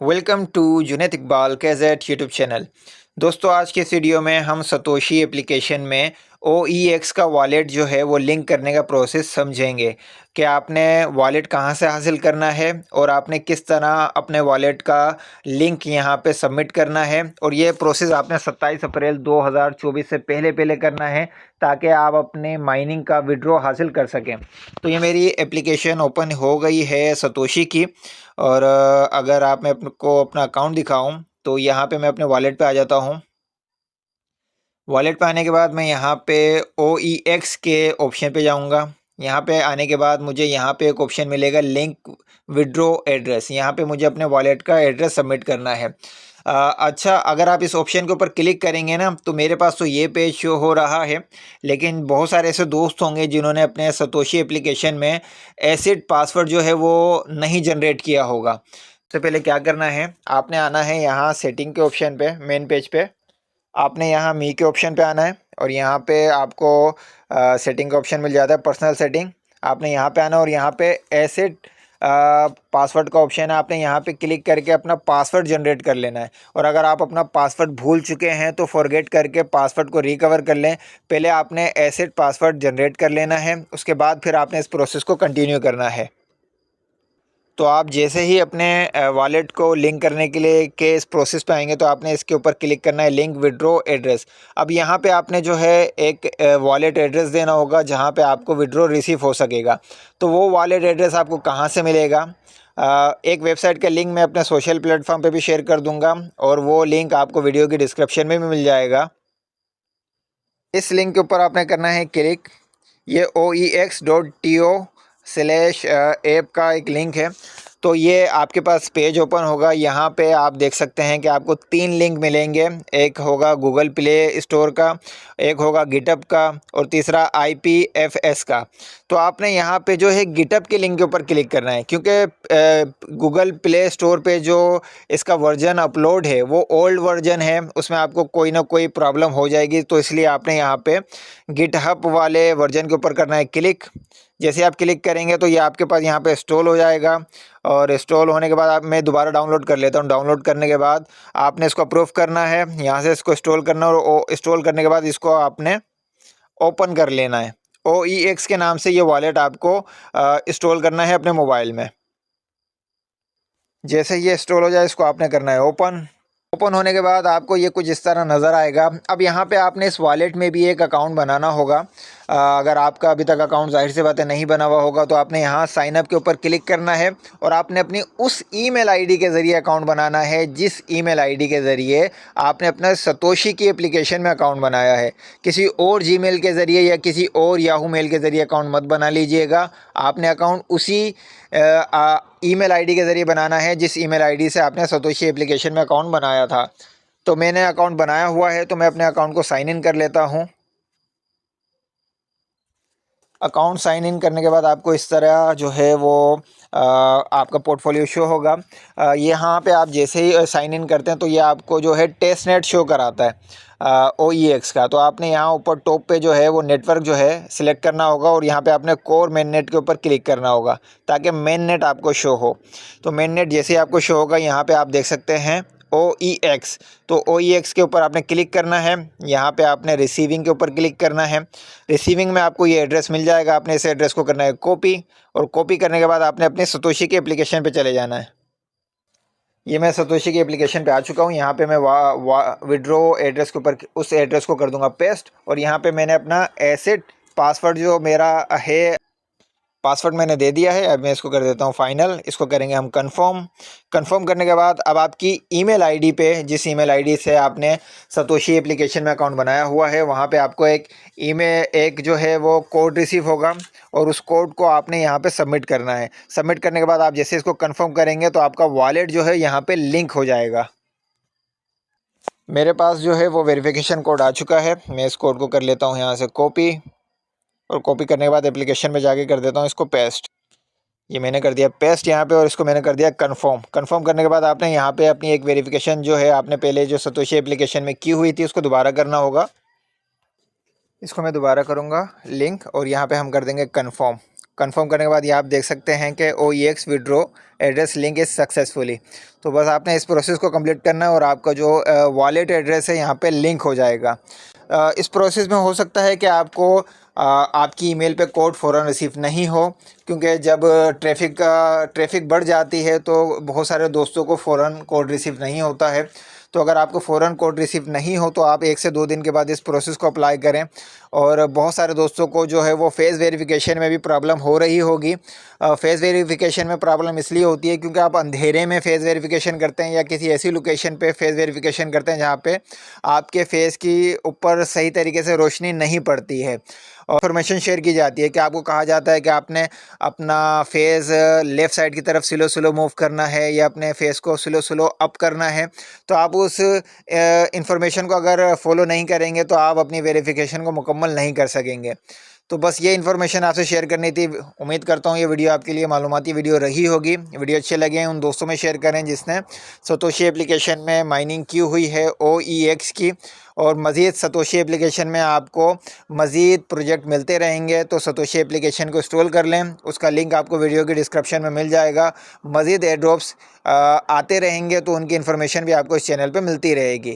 Welcome to Junaid Iqbal कैज़ेट YouTube channel. दोस्तों, आज के इस वीडियो में हम सतोशी एप्लीकेशन में OEX का वॉलेट जो है वो लिंक करने का प्रोसेस समझेंगे कि आपने वॉलेट कहां से हासिल करना है और आपने किस तरह अपने वॉलेट का लिंक यहां पे सबमिट करना है। और ये प्रोसेस आपने 27 अप्रैल 2024 से पहले पहले करना है ताकि आप अपने माइनिंग का विड्रॉ हासिल कर सकें। तो ये मेरी एप्लीकेशन ओपन हो गई है सतोशी की। और अगर आप मैं को अपना अकाउंट दिखाऊं तो यहाँ पे मैं अपने वॉलेट पे आ जाता हूँ। वॉलेट पे आने के बाद मैं यहाँ पे OEX के ऑप्शन पे जाऊँगा। यहाँ पे आने के बाद मुझे यहाँ पे एक ऑप्शन मिलेगा लिंक विड्रॉ एड्रेस। यहाँ पे मुझे अपने वॉलेट का एड्रेस सबमिट करना है। अच्छा, अगर आप इस ऑप्शन के ऊपर क्लिक करेंगे ना तो मेरे पास तो ये पेज शो हो रहा है, लेकिन बहुत सारे ऐसे दोस्त होंगे जिन्होंने अपने सतोशी एप्लीकेशन में एसिड पासवर्ड जो है वो नहीं जनरेट किया होगा। सबसे पहले क्या करना है, आपने आना है यहाँ सेटिंग के ऑप्शन पे, मेन पेज पे। आपने यहाँ मी के ऑप्शन पे आना है और यहाँ पे आपको सेटिंग का ऑप्शन मिल जाता है, पर्सनल सेटिंग। आपने यहाँ पे आना और यहाँ पे एसिड पासवर्ड का ऑप्शन है। आपने यहाँ पे क्लिक करके अपना पासवर्ड जनरेट कर लेना है। और अगर आप अपना पासवर्ड भूल चुके हैं तो फॉरगेट करके पासवर्ड को रिकवर कर लें। पहले आपने एसिड पासवर्ड जनरेट कर लेना है, उसके बाद फिर आपने इस प्रोसेस को कंटिन्यू करना है। तो आप जैसे ही अपने वॉलेट को लिंक करने के लिए के इस प्रोसेस पे आएंगे तो आपने इसके ऊपर क्लिक करना है लिंक विड्रॉ एड्रेस। अब यहाँ पे आपने जो है एक वॉलेट एड्रेस देना होगा जहाँ पे आपको विड्रॉ रिसीव हो सकेगा। तो वो वॉलेट एड्रेस आपको कहाँ से मिलेगा? एक वेबसाइट का लिंक मैं अपने सोशल प्लेटफॉर्म पे भी शेयर कर दूंगा और वो लिंक आपको वीडियो की डिस्क्रिप्शन में भी मिल जाएगा। इस लिंक के ऊपर आपने करना है क्लिक। ये oex.to/ऐप का एक लिंक है। तो ये आपके पास पेज ओपन होगा। यहाँ पे आप देख सकते हैं कि आपको 3 लिंक मिलेंगे। एक होगा गूगल प्ले स्टोर का, एक होगा गिटअप का और तीसरा IPFS का। तो आपने यहाँ पे जो है गिटअप के लिंक के ऊपर क्लिक करना है, क्योंकि गूगल प्ले स्टोर पे जो इसका वर्जन अपलोड है वो ओल्ड वर्जन है, उसमें आपको कोई ना कोई प्रॉब्लम हो जाएगी। तो इसलिए आपने यहाँ पे गिटहब वाले वर्जन के ऊपर करना है क्लिक। जैसे आप क्लिक करेंगे तो ये आपके पास यहाँ पे इंस्टॉल हो जाएगा। और इंस्टॉल होने के बाद आप मैं दोबारा डाउनलोड कर लेता हूँ। डाउनलोड करने के बाद आपने इसको अप्रूव करना है, यहाँ से इसको इंस्टॉल करना है और इंस्टॉल करने के बाद इसको आपने ओपन कर लेना है। OEX के नाम से ये वॉलेट आपको इंस्टॉल करना है अपने मोबाइल में। जैसे ये इंस्टॉल हो जाए इसको आपने करना है ओपन। ओपन होने के बाद आपको ये कुछ इस तरह नज़र आएगा। अब यहाँ पे आपने इस वॉलेट में भी एक अकाउंट बनाना होगा। अगर आपका अभी तक अकाउंट ज़ाहिर सी बात है नहीं बना हुआ होगा तो आपने यहाँ साइन अप के ऊपर क्लिक करना है और आपने अपनी उस ईमेल आईडी के ज़रिए अकाउंट बनाना है जिस ईमेल आईडी के ज़रिए आपने अपना सतोशी की एप्लीकेशन में अकाउंट बनाया है। किसी और जीमेल के ज़रिए या किसी और याहू मेल के ज़रिए अकाउंट मत बना लीजिएगा। आपने अकाउंट उसी ईमेल आईडी के ज़रिए बनाना है जिस ईमेल आईडी से आपने सतोशी एप्लीकेशन में अकाउंट बनाया था। तो मैंने अकाउंट बनाया हुआ है तो मैं अपने अकाउंट को साइन इन कर लेता हूँ। अकाउंट साइन इन करने के बाद आपको इस तरह जो है वो आपका पोर्टफोलियो शो होगा। यहाँ पे आप जैसे ही साइन इन करते हैं तो ये आपको जो है टेस्ट नेट शो कराता है OEX का। तो आपने यहाँ ऊपर टॉप पे जो है वो नेटवर्क जो है सिलेक्ट करना होगा और यहाँ पे आपने कोर मेन नेट के ऊपर क्लिक करना होगा ताकि मेन नेट आपको शो हो। तो मेन नेट जैसे ही आपको शो होगा यहाँ पे आप देख सकते हैं OEX। तो OEX के ऊपर आपने क्लिक करना है। यहाँ पे आपने रिसीविंग के ऊपर क्लिक करना है। रिसीविंग में आपको ये एड्रेस मिल जाएगा। आपने इस एड्रेस को करना है कॉपी और कॉपी करने के बाद आपने अपने सतोशी की एप्लीकेशन पे चले जाना है। ये मैं सतोशी की एप्लीकेशन पे आ चुका हूँ। यहाँ पे मैं विड्रॉ एड्रेस के ऊपर उस एड्रेस को कर दूंगा पेस्ट और यहाँ पे मैंने अपना एसिड पासवर्ड जो मेरा है पासवर्ड मैंने दे दिया है। अब मैं इसको कर देता हूँ फाइनल। इसको करेंगे हम कंफर्म। कंफर्म करने के बाद अब आपकी ईमेल आईडी पे, जिस ईमेल आईडी से आपने सतोशी एप्लीकेशन में अकाउंट बनाया हुआ है, वहाँ पे आपको एक जो है वो कोड रिसीव होगा और उस कोड को आपने यहाँ पे सबमिट करना है। सबमिट करने के बाद आप जैसे इसको कंफर्म करेंगे तो आपका वॉलेट जो है यहाँ पे लिंक हो जाएगा। मेरे पास जो है वो वेरिफिकेशन कोड आ चुका है। मैं इस कोड को कर लेता हूँ यहाँ से कॉपी और कॉपी करने के बाद एप्लीकेशन में जाके कर देता हूँ इसको पेस्ट। ये मैंने कर दिया पेस्ट यहाँ पे और इसको मैंने कर दिया कंफर्म। कंफर्म करने के बाद आपने यहाँ पे अपनी एक वेरिफिकेशन जो है आपने पहले जो सतोशी एप्लीकेशन में की हुई थी उसको दोबारा करना होगा। इसको मैं दोबारा करूँगा लिंक और यहाँ पे हम कर देंगे कंफर्म। कंफर्म करने के बाद ये आप देख सकते हैं कि OEX withdraw address link is successfully. तो बस आपने इस प्रोसेस को कंप्लीट करना है और आपका जो वॉलेट एड्रेस है यहाँ पे लिंक हो जाएगा। इस प्रोसेस में हो सकता है कि आपको आपकी ईमेल पे कोड फ़ौरन रिसीव नहीं हो, क्योंकि जब ट्रैफिक बढ़ जाती है तो बहुत सारे दोस्तों को फ़ौरन कोड रिसीव नहीं होता है। तो अगर आपको फ़ौरन कोड रिसीव नहीं हो तो आप 1 से 2 दिन के बाद इस प्रोसेस को अप्लाई करें। और बहुत सारे दोस्तों को जो है वो फेस वेरिफिकेशन में भी प्रॉब्लम हो रही होगी। फेस वेरिफिकेशन में प्रॉब्लम इसलिए होती है क्योंकि आप अंधेरे में फेस वेरिफिकेशन करते हैं या किसी ऐसी लोकेशन पे फेस वेरिफिकेशन करते हैं जहाँ पे आपके फेस की ऊपर सही तरीके से रोशनी नहीं पड़ती है। और इन्फॉर्मेशन शेयर की जाती है कि आपको कहा जाता है कि आपने अपना फेस लेफ़्ट साइड की तरफ स्लो स्लो मूव करना है या अपने फेस को स्लो स्लो अप करना है। तो आप उस इंफॉर्मेशन को अगर फॉलो नहीं करेंगे तो आप अपनी वेरिफिकेशन को मुकम्मल नहीं कर सकेंगे। तो बस ये इन्फॉर्मेशन आपसे शेयर करनी थी। उम्मीद करता हूँ ये वीडियो आपके लिए मालूमाती वीडियो रही होगी। वीडियो अच्छे लगे हैं उन दोस्तों में शेयर करें जिसने सतोशी एप्लीकेशन में माइनिंग की हुई है OEX की। और मज़ीद सतोशी एप्लीकेशन में आपको मज़ीद प्रोजेक्ट मिलते रहेंगे, तो सतोशी एप्लीकेशन को इंस्टॉल कर लें। उसका लिंक आपको वीडियो की डिस्क्रिप्शन में मिल जाएगा। मज़ीद एयर ड्रॉप्स आते रहेंगे तो उनकी इन्फॉर्मेशन भी आपको इस चैनल पर मिलती रहेगी।